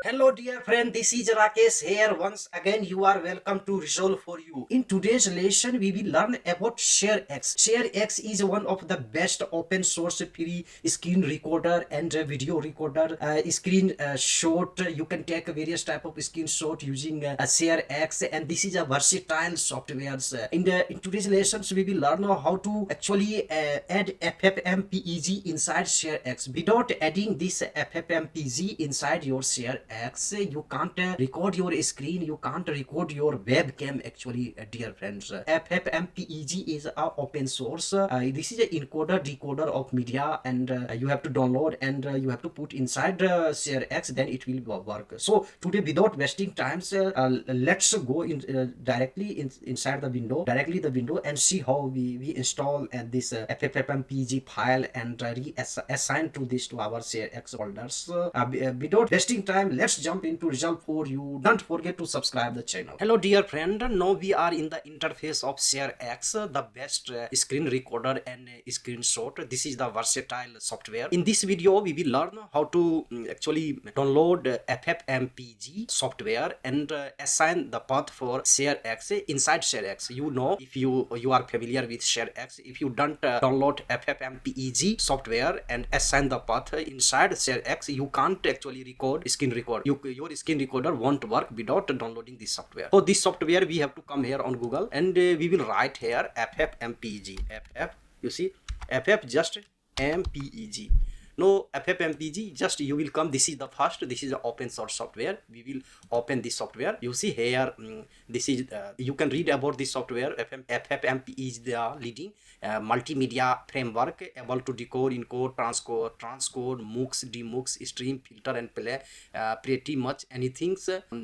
Hello dear friend, this is Rakesh here. Once again, you are welcome to Resolve for You. In today's lesson, we will learn about ShareX. ShareX is one of the best open source free screen recorder and video recorder. Screen shot, you can take various type of screenshot using ShareX, and this is a versatile software. In today's lessons, we will learn how to actually add FFmpeg inside ShareX. Without adding this FFmpeg inside your ShareX, you can't record your screen, you can't record your webcam actually, dear friends. FFmpeg is open source. This is an encoder decoder of media, and you have to download and you have to put inside ShareX, then it will work. So today, without wasting times, let's go directly inside the window, and see how we install this FFmpeg file and reassign to this to our ShareX folders. Without wasting time, let's jump into result for you. Don't forget to subscribe the channel. Hello dear friend, now we are in the interface of ShareX, the best screen recorder and screenshot. This is the versatile software. In this video, we will learn how to actually download FFmpeg software and assign the path for ShareX inside ShareX. You know, if you are familiar with ShareX, if you don't download FFmpeg software and assign the path inside ShareX, you can't actually screen record. Your screen recorder won't work without downloading this software. For this software, we have to come here on Google and we will write here FFmpeg. You see, FF just MPEG. No, FFmpeg, just you will come. This is the first. This is the open source software. We will open this software. You see here, this is you can read about this software. FFmpeg is the leading multimedia framework able to decode, encode, transcode, MOOCs, demoocs, stream, filter, and play pretty much anything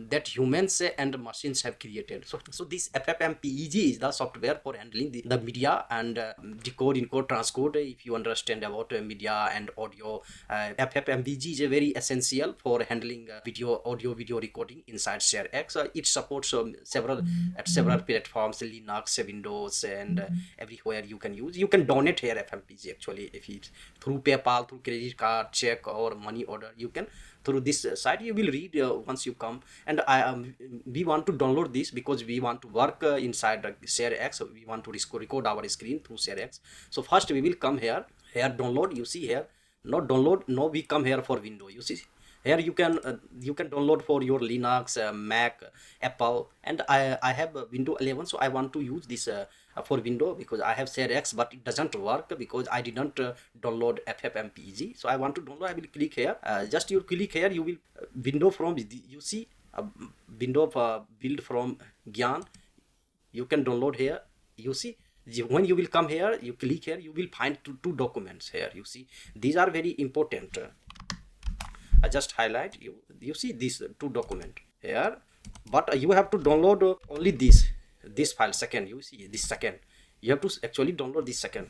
that humans and machines have created. So this FFmpeg is the software for handling the media and decode, encode, transcode. If you understand about media and audio, FFmpeg is very essential for handling audio video recording inside ShareX. It supports several platforms, Linux, Windows, and everywhere you can use. You can donate here FFmpeg actually, if it's through PayPal, through credit card, check, or money order. You can through this site. You will read once you come, and we want to download this because we want to work inside ShareX. So we want to record our screen through ShareX. So first we will come here download. You see here, not download. No, we come here for window. You see here, you can download for your Linux, Mac, Apple, and I have Windows 11, so I want to use this for window because I have ShareX, but it doesn't work because I didn't download FFmpeg. So I want to download. I will click here. Just you click here, you will window from, you see window build from Gyan. You can download here. You see, when you will come here, you click here, you will find two documents here. You see, these are very important. I just highlight. You see these two documents here, but you have to download only this file. Second, you see this second, you have to actually download this second.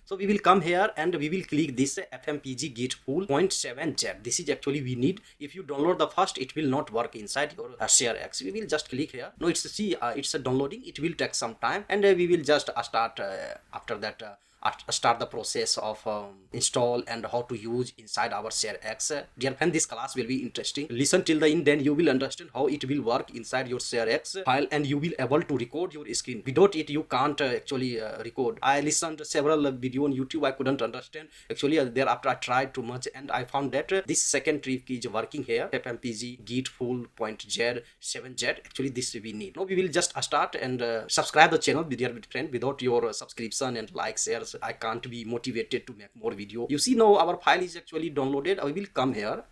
So we will come here and we will click this FFmpeg git full 0.7z. This is actually we need. If you download the first, it will not work inside your ShareX. We will just click here. No, it's it's downloading. It will take some time, and we will just start after that. Start the process of install and how to use inside our ShareX. Dear friend, this class will be interesting. Listen till the end, then you will understand how it will work inside your ShareX file, and you will able to record your screen. Without it, you can't actually record. I listened to several video on YouTube. I couldn't understand. Actually, thereafter I tried too much, and I found that this second trick is working here. FFmpeg git full .z7z. Actually, this we need. Now we will just start and subscribe the channel, dear friend. Without your subscription and like, shares, I can't be motivated to make more video. You see, now our file is actually downloaded. I will come here.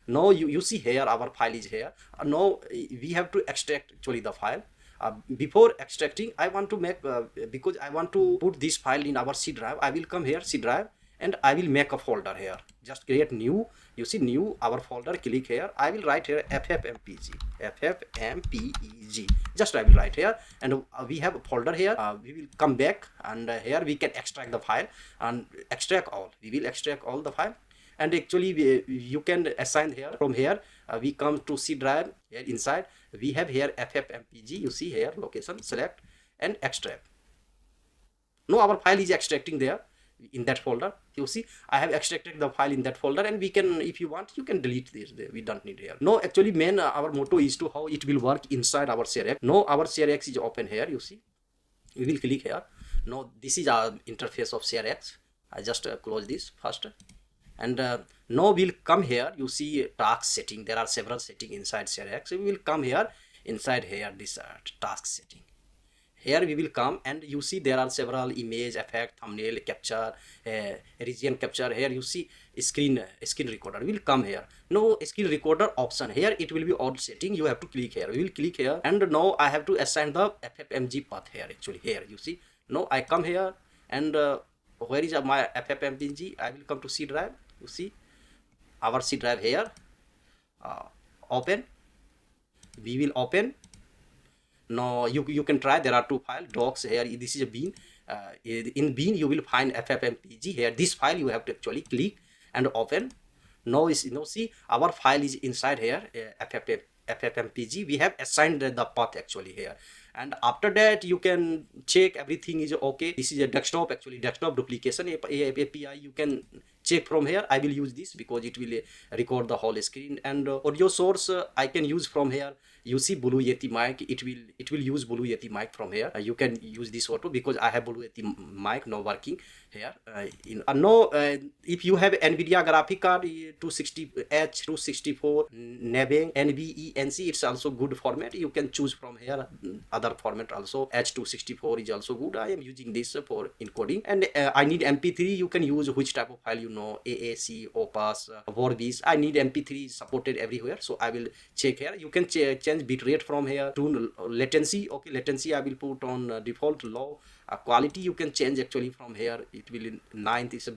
Now you see here our file is here. Now we have to extract actually the file. Before extracting, I want to make because I want to put this file in our C drive. I will come here, C drive, and I will make a folder here. Just create new. You see, new, our folder. Click here. I will write here FFmpeg. Just I will write here, and we have a folder here. We will come back, and here we can extract the file and extract all. We will extract all the file, and actually you can assign here. From here we come to C drive. Here inside we have here FFmpeg. You see here, location, select and extract. Now our file is extracting there. in that folder. You see, I have extracted the file in that folder, and we can, if you want, you can delete this. We don't need here. No, actually main our motto is to how it will work inside our ShareX. Now our ShareX is open here. You see, we will click here. Now this is our interface of ShareX. I just close this first, and now we'll come here. You see task setting. There are several settings inside ShareX. So we will come here, inside here, this task setting. Here we will come, and you see there are several image, effect, thumbnail, capture, region capture. Here you see screen recorder. We will come here. Now screen recorder option. Here it will be odd setting. You have to click here. We will click here, and now I have to assign the FFmpeg path here. Actually here you see. Now I come here, and where is my FFmpeg? I will come to C drive. You see our C drive here. Open. We will open. Now you can try. There are two files, docs here. This is a bin. In bin you will find FFmpeg here. This file you have to actually click and open. Now see our file is inside here. FFmpeg. We have assigned the path actually here, and after that you can check everything is okay. This is a desktop, actually desktop duplication API. You can check from here. I will use this because it will record the whole screen. And audio source I can use from here. You see Blue Yeti mic, it will use Blue Yeti mic from here. You can use this auto because I have Blue Yeti mic now working here. If you have NVIDIA graphic card 260H 264 NVENC, it's also good format. You can choose from here other format also. H264 is also good. I am using this for encoding, and I need MP3. You can use which type of file, you know, AAC, Opus, Vorbis. I need MP3 supported everywhere, so I will check here. You can change bitrate from here to latency. Okay, latency I will put on default low. Quality you can change actually from here. It will in 9th is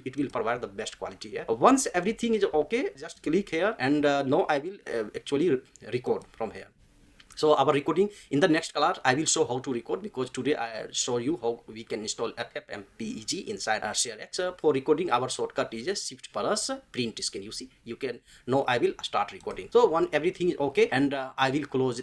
it will provide the best quality here. Once everything is okay, just click here, and now I will actually record from here. So our recording in the next class I will show how to record, because today I show you how we can install FFmpeg inside our ShareX. For recording our shortcut is Shift plus print screen. You see, you can now I will start recording. So when everything is okay, and I will close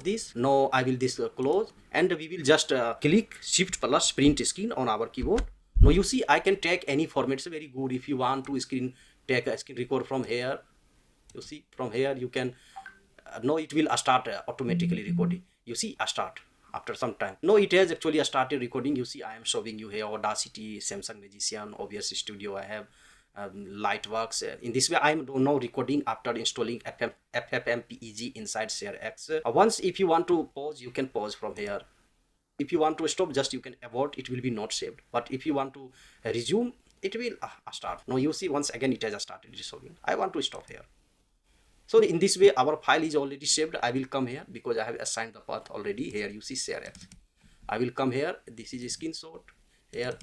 this. Now I will close, and we will just click Shift plus print screen on our keyboard. Now you see I can take any format. It's very good if you want to take a screen record from here. You see from here you can. Now it will start automatically recording. You see start after some time. No, it has actually started recording. You see I am showing you here Audacity, Samsung Magician, OBS Studio. I have Lightworks. In this way I am now recording after installing FFmpeg inside ShareX. Once if you want to pause, you can pause from here. If you want to stop, just you can abort. It will be not saved. But if you want to resume, it will start. Now you see once again it has started resolving. I want to stop here. So in this way our file is already saved. I will come here because I have assigned the path already. Here you see ShareX. I will come here. This is a screenshot. Here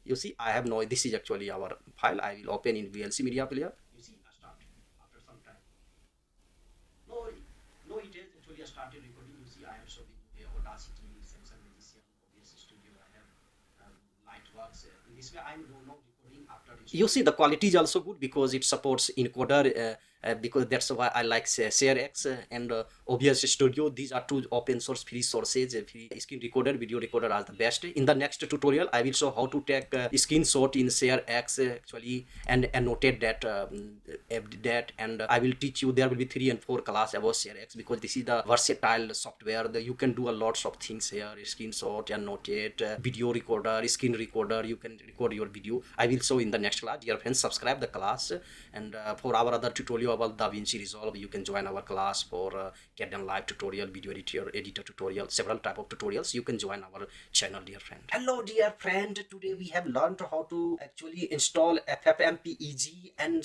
you see I have no. This is actually our file. I will open in VLC media player. You see I start after some time. No, it has actually started recording. You see I am showing here Audacity, Samsung Magician, OBS Studio. I have Lightworks. In this way I am now recording after. You see the quality is also good because it supports encoder. Because that's why I like ShareX and OBS Studio. These are two open source free sources. Free screen recorder, video recorder are the best. In the next tutorial I will show how to take screenshot in ShareX actually and annotate that, and I will teach you. There will be 3 and 4 class about ShareX because this is the versatile software that you can do a lots of things here. Screenshot, annotate, video recorder, screen recorder. You can record your video. I will show in the next class. Dear friends, subscribe the class, and for our other tutorial about DaVinci Resolve, you can join our class for CAD live tutorial, video editor tutorial, several type of tutorials. You can join our channel, dear friend. Hello dear friend, today we have learned how to actually install FFmpeg and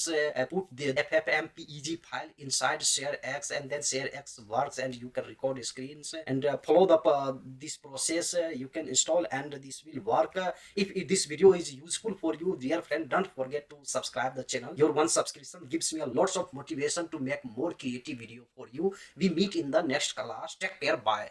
put the FFmpeg file inside ShareX, and then ShareX works and you can record screens and follow this process. You can install and this will work. If this video is useful for you, dear friend, don't forget to subscribe the channel. Your one subscription gives me a lots of motivation to make more creative video for you. We meet in the next class. Take care. Bye.